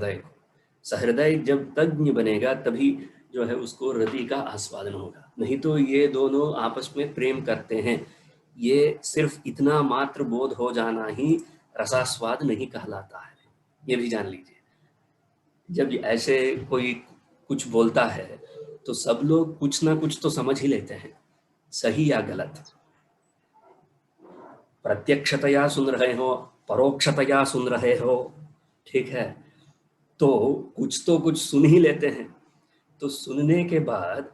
सहृदय को। सहृदय जब तज्ञ बनेगा तभी जो है उसको रति का आस्वादन होगा, नहीं तो ये दोनों आपस में प्रेम करते हैं, ये सिर्फ इतना मात्र बोध हो जाना ही रसास्वाद नहीं कहलाता है, ये भी जान लीजिए। जब ऐसे कोई कुछ बोलता है तो सब लोग कुछ ना कुछ तो समझ ही लेते हैं, सही या गलत। प्रत्यक्षतया सुन रहे हो, परोक्षतया सुन रहे हो, ठीक है, तो कुछ सुन ही लेते हैं। तो सुनने के बाद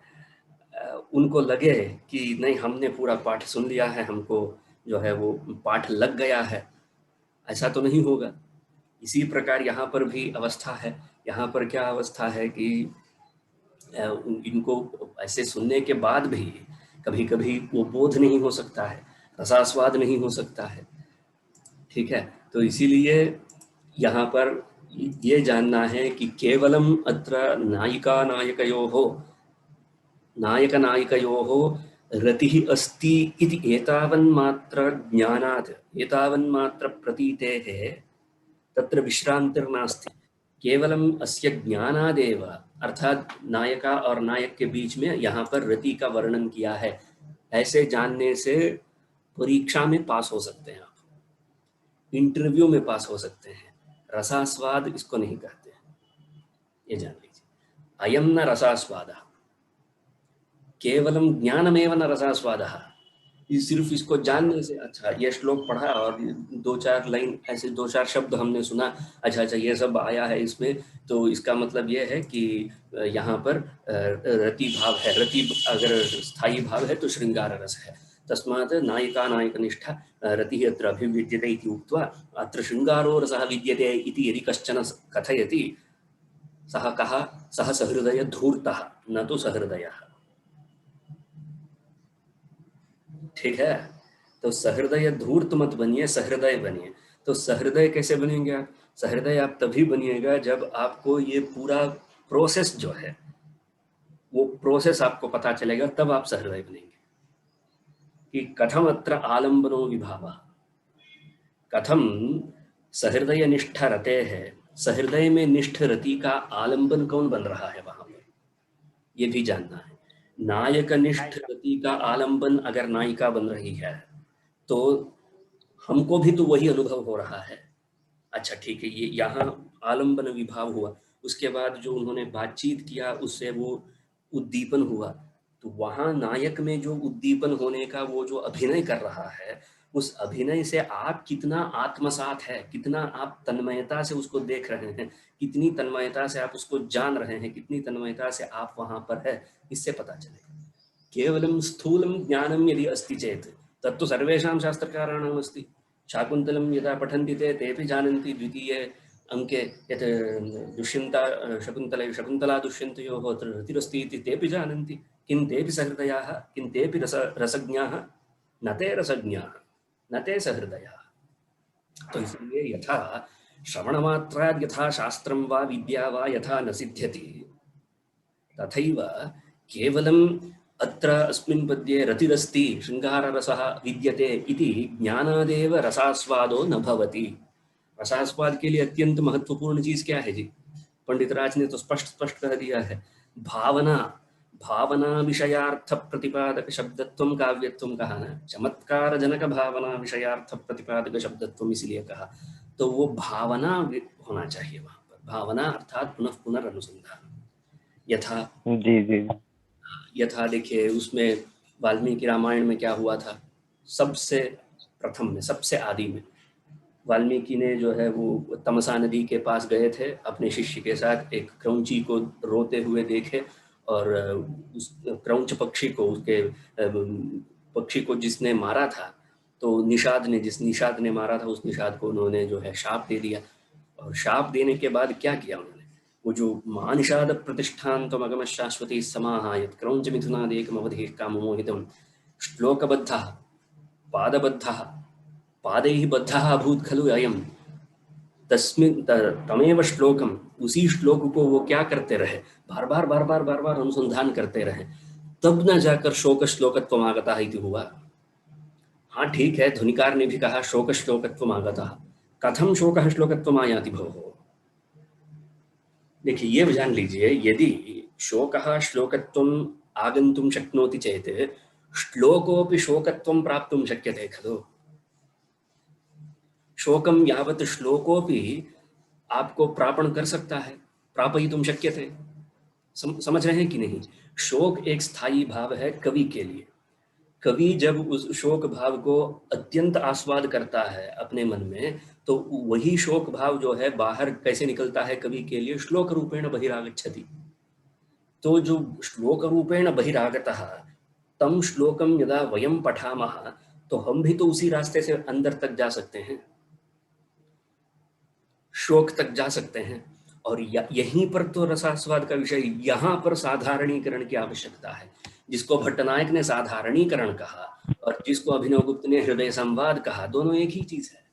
उनको लगे कि नहीं हमने पूरा पाठ सुन लिया है, हमको जो है वो पाठ लग गया है, ऐसा तो नहीं होगा। इसी प्रकार यहाँ पर भी अवस्था है। यहाँ पर क्या अवस्था है कि इनको ऐसे सुनने के बाद भी कभी कभी वो बोध नहीं हो सकता है, रसास्वाद नहीं हो सकता है, ठीक है। तो इसीलिए यहाँ पर ये जानना है कि केवलम अत्र नायिका नायकयोः नायक नायिकयोः रतिः अस्ति इति एतावन्मात्र ज्ञानात् एतावन्मात्र प्रतीतेः तत्र विश्रांतिर्नास्ति। केवलम अस्य ज्ञानादेव, अर्थात नायका और नायक के बीच में यहाँ पर रति का वर्णन किया है, ऐसे जानने से परीक्षा में पास हो सकते हैं आप, इंटरव्यू में पास हो सकते हैं। रसास्वाद इसको नहीं कहते हैं, ये जान लीजिए। अयम न रसास्वादः, केवलम ज्ञानमेव न रसास्वादः। सिर्फ इसको जानने से, अच्छा ये श्लोक पढ़ा और दो चार लाइन ऐसे दो चार शब्द हमने सुना, अच्छा अच्छा ये सब आया है इसमें, तो इसका मतलब ये है कि यहाँ पर रति भाव है। रति अगर स्थायी भाव है तो श्रृंगार रस है। तस्मात् नायिका नायकनिष्ठा रतिः अत्र अभिविद्यते इति उक्त्वा अत्र शृंगारो रसः विद्यते इति यदि कश्चन कथयति सः कः? सः सहृदय धूर्तः, न तो सहृदयः, ठीक है। तो सहृदय धूर्त मत बनिए, सहृदय बनिए। तो सहृदय कैसे बनेंगे आप? सहृदय आप तभी बनिएगा जब आपको ये पूरा प्रोसेस जो है वो प्रोसेस आपको पता चलेगा, तब आप सहृदय बनेंगे। कि कथम अत्र आलम्बनो विभावः, कथम सहृदय निष्ठ रते है, सहृदय में निष्ठ रति का आलंबन कौन बन रहा है वहां पर, ये भी जानना है। नायक निष्ठ रति का आलंबन अगर नायिका बन रही है तो हमको भी तो वही अनुभव हो रहा है। अच्छा ठीक है, ये यहाँ आलंबन विभाव हुआ, उसके बाद जो उन्होंने बातचीत किया उससे वो उद्दीपन हुआ, तो वहाँ नायक में जो उद्दीपन होने का वो जो अभिनय कर रहा है, उस अभिनय से आप कितना आत्मसात है, कितना आप तन्मयता से उसको देख रहे हैं, कितनी तन्मयता से आप उसको जान रहे हैं, कितनी तन्मयता से आप वहाँ पर है, इससे पता चलेगा। केवलं स्थूलं ज्ञानं यदि अस्ति चेत् तत्तु सर्वेषां शास्त्रकाराणाम् अस्ति। शाकुन्तलं यदा पठन्ति तेपि जानन्ति द्वितीये अंके यत् दुष्यन्ता शकुन्तला दुष्यन्तयोः अत्र रतिरस्ति इति तेपि जानन्ति। किं तेपि सहृदयाः, किं तेपि रसज्ञाः, न ते रसज्ञाः, न ते सहृदयाः। तो इसलिए यथा श्रवणमात्राद् यथा शास्त्रं वा विद्या वा यथा न सिद्ध्यति, तथैव केवलम् अत्र अस्मिन् पद्ये रतिरस्ति शृंगाररसः विद्यते इति ज्ञानादेव रसास्वादो न भवति। रसास्वाद के लिए अत्यंत महत्वपूर्ण चीज क्या है जी? पंडित राज ने तो स्पष्ट स्पष्ट कह दिया है, भावना। भावना विषयार्थ प्रतिपादक शब्दत्वम काव्यत्वम कहा ना, चमत्कार जनक भावना विषयार्थ प्रतिपादक शब्दत्वम इसलिए कहा। तो वो भावना होना चाहिए वहां पर, भावना अर्थात पुनः पुनर्अनुसंधान। यथा जी जी यथा देखिए उसमें वाल्मीकि रामायण में क्या हुआ था, सबसे प्रथम में, सबसे आदि में वाल्मीकि ने जो है वो तमसा नदी के पास गए थे अपने शिष्य के साथ, एक क्रौंची को रोते हुए देखे, और उस क्रौंच पक्षी को, उसके पक्षी को जिसने मारा था, तो जिस निषाद ने मारा था उस निषाद को उन्होंने जो है शाप दे दिया। और शाप देने के बाद क्या किया उन्होंने, वो जो मानिषाद प्रतिष्ठान तो मगम शाश्वती समाहायत क्रौंच मिथुनादेकम अवधेः काममोहितम श्लोकबद्धः पादबद्धः पादैः बद्धः अभूत् खलु अयम, तस्मिन् तमेव श्लोकम, उसी श्लोक को वो क्या करते रहे, बार बार अनुसंधान करते रहे, तब न जाकर शोक श्लोकत्वम आगतः इति हुआ। हाँ ठीक है, ध्वनिकार ने भी कहा शोक श्लोकत्वम आगतः, कथम शोकः श्लोकत्वम आयाति भोः, देखिए ये जान लीजिए, यदि शोकः श्लोकत्वम् आगन्तुं शक्नोति चेत् श्लोकोऽपि शोकत्वं प्राप्तुं शक्यते खलु। शोकं यावत् श्लोकोऽपि आपको प्रापण कर सकता है, प्रापयितुं शक्यते। समझ रहे हैं कि नहीं? शोक एक स्थायी भाव है कवि के लिए। कवि जब उस शोक भाव को अत्यंत आस्वाद करता है अपने मन में, तो वही शोक भाव जो है बाहर कैसे निकलता है कवि के लिए, श्लोक रूपेण बहिरागच्छति। तो जो श्लोक रूपेण बहिरागतः तम श्लोकम यदा वयम पठामः, तो हम भी तो उसी रास्ते से अंदर तक जा सकते हैं, शोक तक जा सकते हैं। और यहीं पर तो रसास्वाद का विषय, यहाँ पर साधारणीकरण की आवश्यकता है। जिसको भट्टनायक ने साधारणीकरण कहा और जिसको अभिनव गुप्त ने हृदय संवाद कहा, दोनों एक ही चीज है।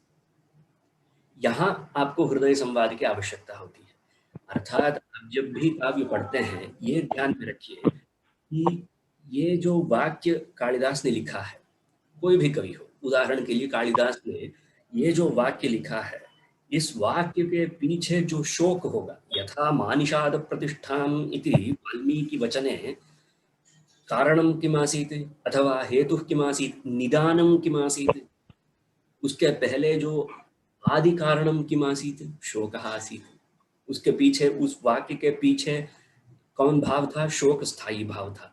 यहाँ आपको हृदय संवाद की आवश्यकता होती है। अर्थात आप जब भी काव्य पढ़ते हैं, ये ध्यान में रखिए कि ये जो वाक्य कालिदास ने लिखा है, कोई भी कवि हो, उदाहरण के लिए कालिदास ने ये जो वाक्य लिखा है, इस वाक्य के पीछे जो शोक होगा, यथा मानिषाद प्रतिष्ठाम इति वाल्मीकि वचने कारणम किमासीत् अथवा हेतुः किमासीत् निदानं किमासीत्, उसके पहले जो आदि कारणम किमासीत् शोकः आसीत्। उसके पीछे, उस वाक्य के पीछे कौन भाव था? शोक स्थायी भाव था।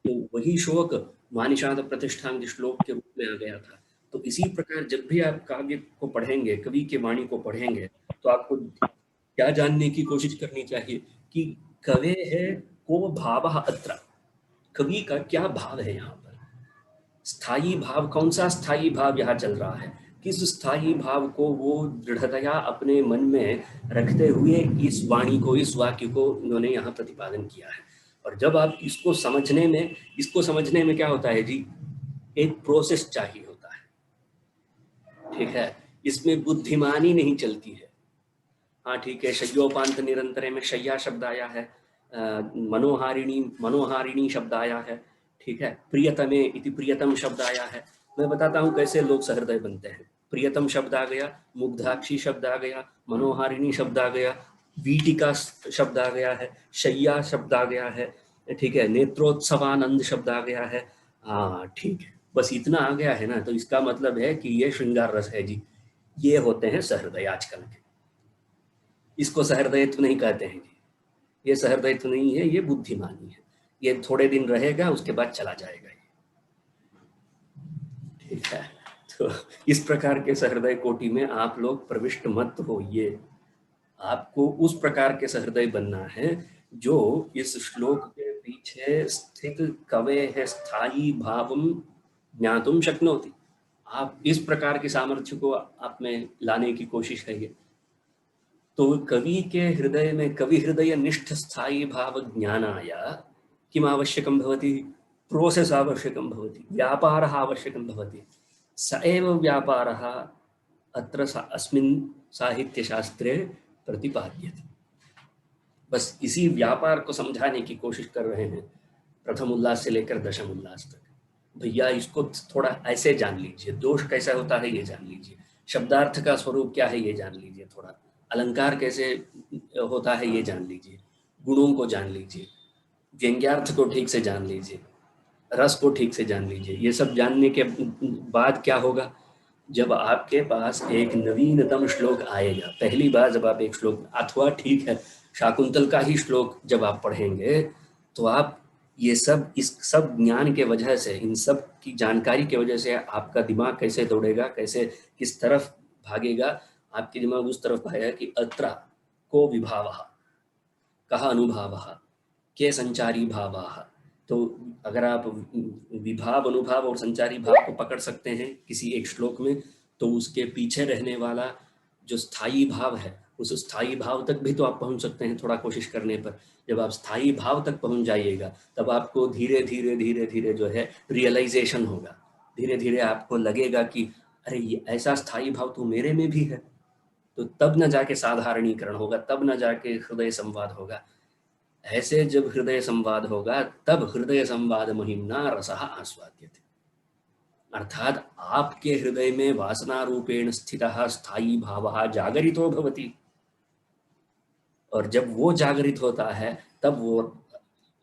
तो वही शोक मानिषाद प्रतिष्ठान के श्लोक के रूप में आ गया था। तो इसी प्रकार जब भी आप काव्य को पढ़ेंगे, कवि के वाणी को पढ़ेंगे, तो आपको क्या जानने की कोशिश करनी चाहिए कि कवे है को भावः अत्र, कवि का क्या भाव है यहाँ पर। स्थायी भाव, कौन सा स्थायी भाव यहाँ चल रहा है, किस स्थायी भाव को वो दृढ़तया अपने मन में रखते हुए इस वाणी को, इस वाक्य को उन्होंने यहाँ प्रतिपादन किया है। और जब आप इसको समझने में क्या होता है जी, एक प्रोसेस चाहिए होता है, ठीक है। इसमें बुद्धिमानी नहीं चलती है। हाँ ठीक है, शय्योपांत निरंतरे में शय्या शब्द आया है, मनोहारिणी मनोहारिणी शब्द आया है, ठीक है। प्रियतमे इति प्रियतम शब्द आया है। मैं बताता हूँ कैसे लोग सहृदय बनते हैं। प्रियतम शब्द आ गया, मुग्धाक्षी शब्द आ गया, मनोहारिणी शब्द आ गया, वीटिका शब्द आ गया है, शय्या शब्द आ गया है, ठीक है, नेत्रोत्सवानंद शब्द आ गया है। हाँ ठीक है, बस इतना आ गया है ना, तो इसका मतलब है कि ये श्रृंगार रस है जी। ये होते हैं सहृदय आजकल के। इसको सहृदयत्व नहीं कहते हैं जी, ये सहृदयत्व नहीं है, ये बुद्धिमानी है। ये थोड़े दिन रहेगा, उसके बाद चला जाएगा ये, ठीक है। तो इस प्रकार के सहृदय कोटि में आप लोग प्रविष्ट मत होइए। आपको उस प्रकार के सहृदय बनना है जो इस श्लोक के पीछे स्थित कवे है स्थायी भावम ज्ञातुम शक्नोति। आप इस प्रकार के सामर्थ्य को आप में लाने की कोशिश करिए। तो कवि के हृदय में, कवि हृदय निष्ठ स्थायी भाव ज्ञानाय किम आवश्यकं भवति? प्रोसेस आवश्यकं भवति, व्यापारः आवश्यकं भवति। स एव व्यापारः अत्र अस्मिन् साहित्यशास्त्रे प्रतिपाद्यते। बस इसी व्यापार को समझाने की कोशिश कर रहे हैं, प्रथम उल्लास से लेकर दशम उल्लास तक। भैया इसको थोड़ा ऐसे जान लीजिए, दोष कैसा होता है ये जान लीजिए, शब्दार्थ का स्वरूप क्या है ये जान लीजिए, थोड़ा अलंकार कैसे होता है ये जान लीजिए, गुणों को जान लीजिए, व्यंग्यार्थ को ठीक से जान लीजिए, रस को ठीक से जान लीजिए। ये सब जानने के बाद क्या होगा, जब आपके पास एक नवीनतम श्लोक आएगा, पहली बार जब आप एक श्लोक, अथवा ठीक है शाकुंतल का ही श्लोक जब आप पढ़ेंगे, तो आप ये सब, इस सब ज्ञान के वजह से, इन सब की जानकारी के वजह से आपका दिमाग कैसे दौड़ेगा, कैसे किस तरफ भागेगा, आपके दिमाग उस तरफ भागेगा कि अत्र को विभावः, कः अनुभावः, के संचारी भावाः। तो अगर आप विभाव, अनुभाव और संचारी भाव को पकड़ सकते हैं किसी एक श्लोक में, तो उसके पीछे रहने वाला जो स्थायी भाव है, उस स्थायी भाव तक भी तो आप पहुंच सकते हैं थोड़ा कोशिश करने पर। जब आप स्थायी भाव तक पहुंच जाइएगा, तब आपको धीरे धीरे धीरे धीरे जो है रियलाइजेशन होगा। धीरे धीरे आपको लगेगा कि अरे ये ऐसा स्थायी भाव तो मेरे में भी है। तो तब न जाके साधारणीकरण होगा, तब न जाके हृदय संवाद होगा। ऐसे जब हृदय संवाद होगा, तब हृदय संवाद महिम्ना रसः आस्वाद्यते। अर्थात आपके हृदय में वासना रूपेण स्थितः स्थायी भावः जागरितो भवति। और जब वो जागृत होता है तब वो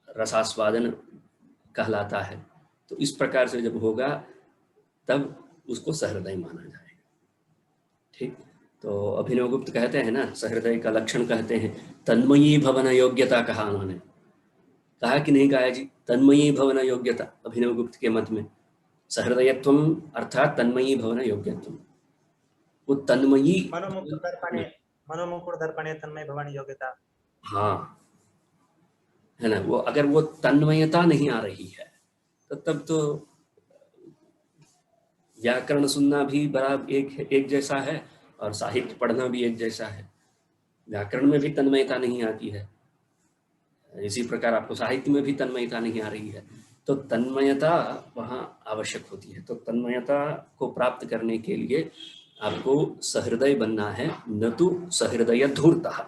रसास्वादन कहलाता है। तो इस प्रकार से जब होगा तब उसको सहृदय माना जाएगा। ठीक, तो अभिनवगुप्त कहते हैं ना, सहृदय का लक्षण कहते हैं, तन्मयी भवन योग्यता कहा उन्होंने। कहा कि नहीं कहा जी? तन्मयी भवन योग्यता, अभिनवगुप्त के मत में सहृदयत्वम अर्थात तन्मयी भवन योग्यत्वम। वो तन्मयी, मनोमुकुर दर्पणे तन्मय भवन योग्यता। हाँ है ना, वो अगर वो तन्मयता नहीं आ रही है तो तब तो व्याकरण सुनना भी बड़ा एक जैसा है और साहित्य पढ़ना भी एक जैसा है। व्याकरण में भी तन्मयता नहीं आती है, इसी प्रकार आपको साहित्य में भी तन्मयता नहीं आ रही है। तो तन्मयता वहाँ आवश्यक होती है। तो तन्मयता को प्राप्त करने के लिए आपको सहृदय बनना है, न तो सहृदय धूर्तः।